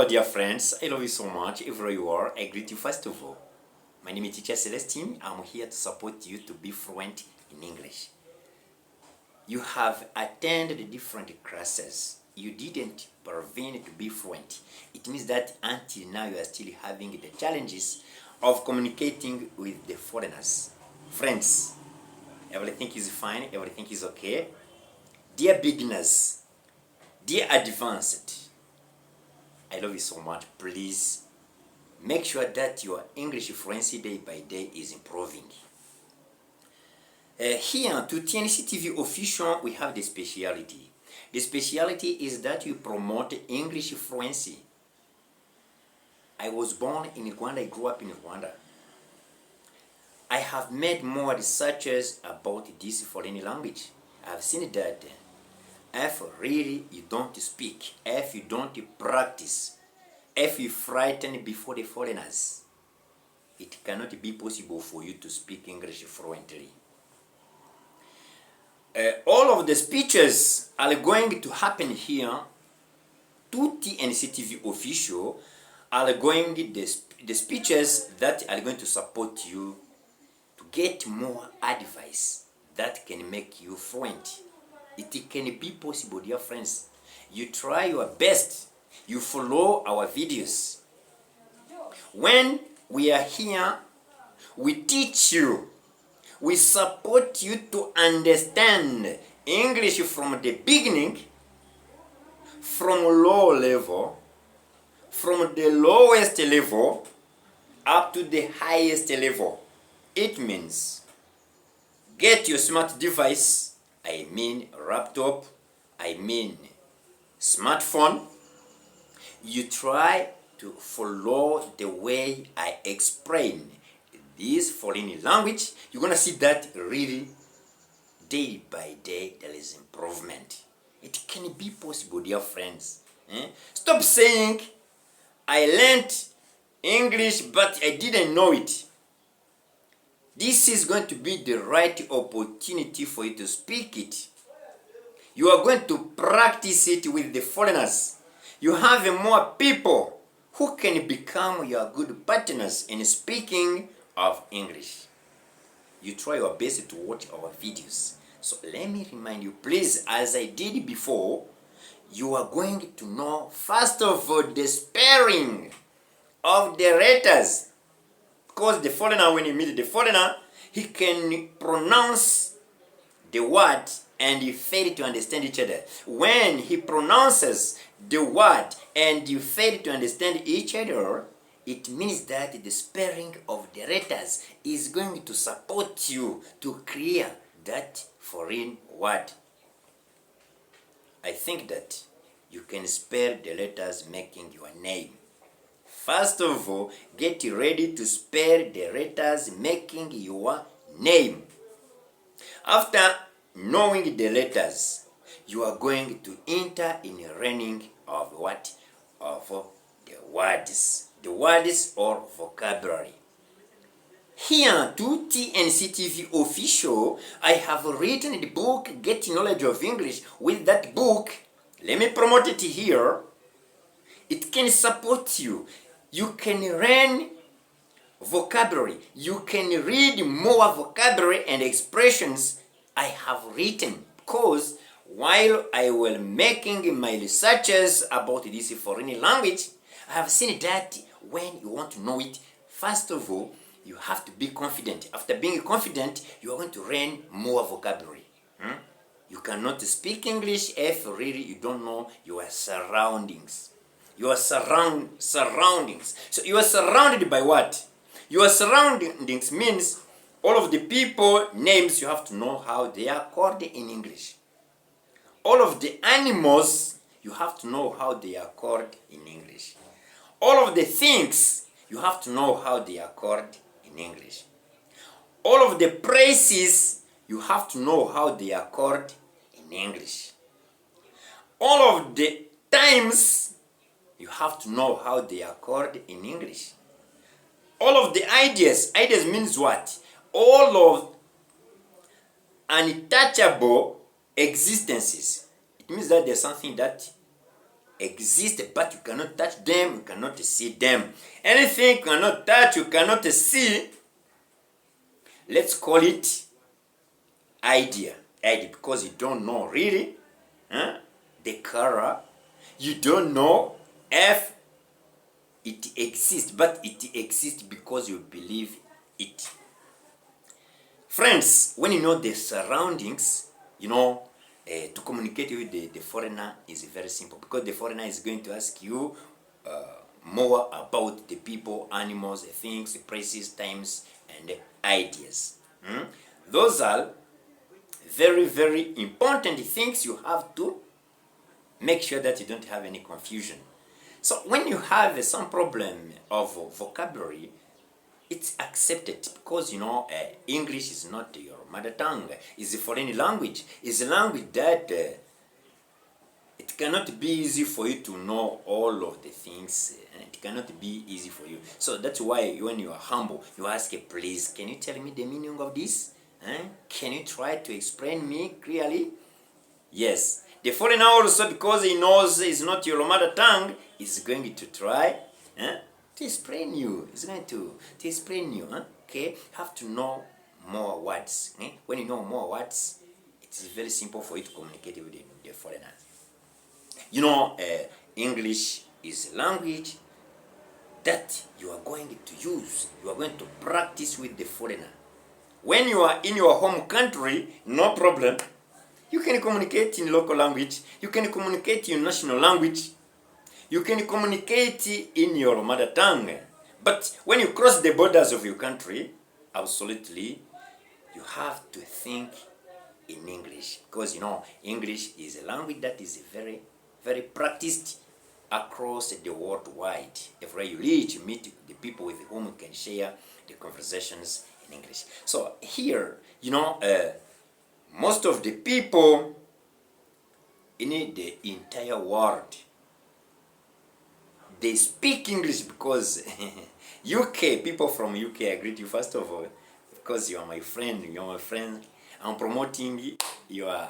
Dear friends, I love you so much. Wherever you are, I greet you first of all. My name is Teacher Celestine. I'm here to support you to be fluent in English. You have attended different classes. You didn't prevent to be fluent. It means that until now you are still having the challenges of communicating with the foreigners. Friends, everything is fine, everything is okay. Dear beginners, dear advanced, I love you so much. Please make sure that your English fluency day by day is improving. Here to TNC TV official, we have the speciality. The speciality is that we promote English fluency. I was born in Rwanda, I grew up in Rwanda. I have made more researches about this foreign language. I've seen that if really you don't speak, if you don't practice, if you frighten before the foreigners, it cannot be possible for you to speak English fluently. All of the speeches are going to happen here. Tutti NCTV official are going the speeches that are going to support you to get more advice that can make you fluent. It can be possible, dear friends. You try your best. You follow our videos. When we are here, we teach you. We support you to understand English from the beginning, from low level, from the lowest level up to the highest level. It means get your smart device, I mean laptop, I mean smartphone. You try to follow the way I explain this foreign language. You're gonna see that really day by day there is improvement. It can be possible, dear friends. Stop saying I learned English but I didn't know it. This is going to be the right opportunity for you to speak it. You are going to practice it with the foreigners. You have more people who can become your good partners in speaking of English. You try your best to watch our videos. So let me remind you, please, as I did before, you are going to know first of all the spelling of the letters. Because the foreigner, when you meet the foreigner, he can pronounce the word and you fail to understand each other. When he pronounces the word and you fail to understand each other, it means that the spelling of the letters is going to support you to clear that foreign word. I think that you can spell the letters making your name. First of all, get ready to spell the letters making your name. After knowing the letters, you are going to enter in learning of what? Of the words. The words or vocabulary. Here to TNCTV official, I have written the book Get Knowledge of English. With that book, let me promote it here. It can support you. You can learn vocabulary. You can read more vocabulary and expressions I have written. Because while I was making my researches about this foreign language, I have seen that when you want to know it, first of all, you have to be confident. After being confident, you are going to learn more vocabulary. You cannot speak English if really you don't know your surroundings. Your surroundings. So you are surrounded by what? Your surroundings means all of the people names, you have to know how they are called in English. All of the animals, you have to know how they are called in English. All of the things, you have to know how they are called in English. All of the places, you have to know how they are called in English. All of the times, you have to know how they are called in English. All of the ideas means what? All of untouchable existences. It means that there's something that exist, but you cannot touch them, you cannot see them. Anything you cannot touch, you cannot see, let's call it idea, because you don't know really the color. You don't know if it exists, but it exists because you believe it. Friends, when you know the surroundings, to communicate with the foreigner is very simple, because the foreigner is going to ask you more about the people, animals, things, places, times, and ideas. Those are very, very important things you have to make sure that you don't have any confusion. So when you have some problem of vocabulary, it's accepted, because English is not your mother tongue. It's a foreign language. It's a language that it cannot be easy for you to know all of the things. It cannot be easy for you. So that's why when you are humble, you ask, please, can you tell me the meaning of this? Can you try to explain me clearly? Yes. The foreigner also, because he knows it's not your mother tongue, is going to try to explain you. It's going to explain you. Okay? Have to know more words. When you know more words, it's very simple for you to communicate with the foreigners. English is a language that you are going to use. You are going to practice with the foreigner. When you are in your home country, no problem. You can communicate in local language. You can communicate in national language. You can communicate in your mother tongue. But when you cross the borders of your country, absolutely, you have to think in English. Because, English is a language that is very, very practiced across the worldwide. Everywhere you reach, you meet the people with whom you can share the conversations in English. So here, most of the people in the entire world, they speak English, because UK, people from UK, I greet you first of all, because you are my friend, I'm promoting your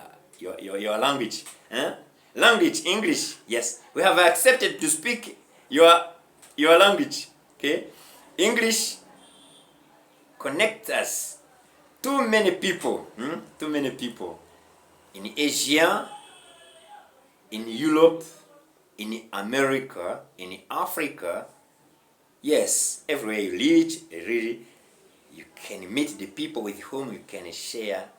language. Language, English, yes. We have accepted to speak your language, okay? English connects us. Too many people in Asia, in Europe, in America, in Africa. Yes, everywhere you reach, really, you can meet the people with whom you can share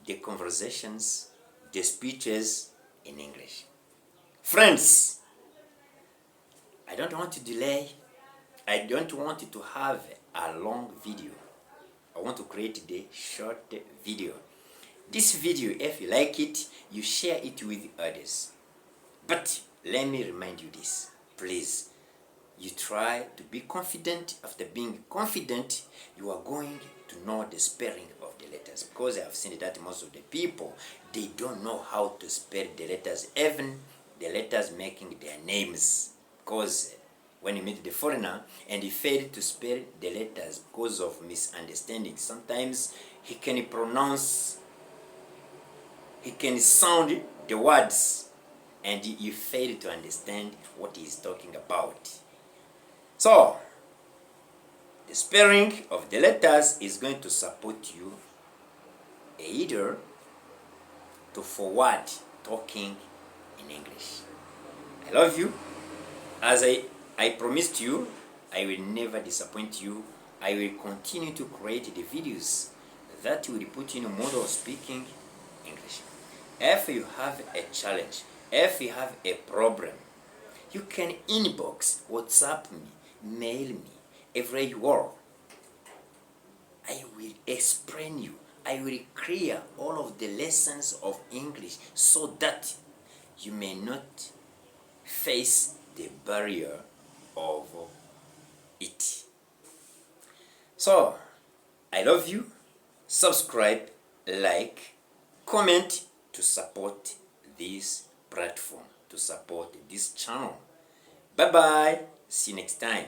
the conversations, the speeches in English. Friends, I don't want to delay. I don't want to have a long video. I want to create the short video. This video, if you like it, you share it with others. But let me remind you this, please. You try to be confident. After being confident, you are going to know the spelling of the letters. Because I have seen that most of the people, they don't know how to spell the letters, even the letters making their names. Because when you meet the foreigner and he failed to spell the letters because of misunderstanding, sometimes he can sound the words and you fail to understand what he is talking about. So, the spelling of the letters is going to support you either to forward talking in English. I love you. As I promised you, I will never disappoint you. I will continue to create the videos that will put you in a mode of speaking English. If you have a challenge, if you have a problem, you can inbox, WhatsApp me, mail me, everywhere you are. I will explain you. I will clear all of the lessons of English so that you may not face the barrier of it. So, I love you. Subscribe, like, comment to support this platform, to support this channel. Bye bye. See you next time.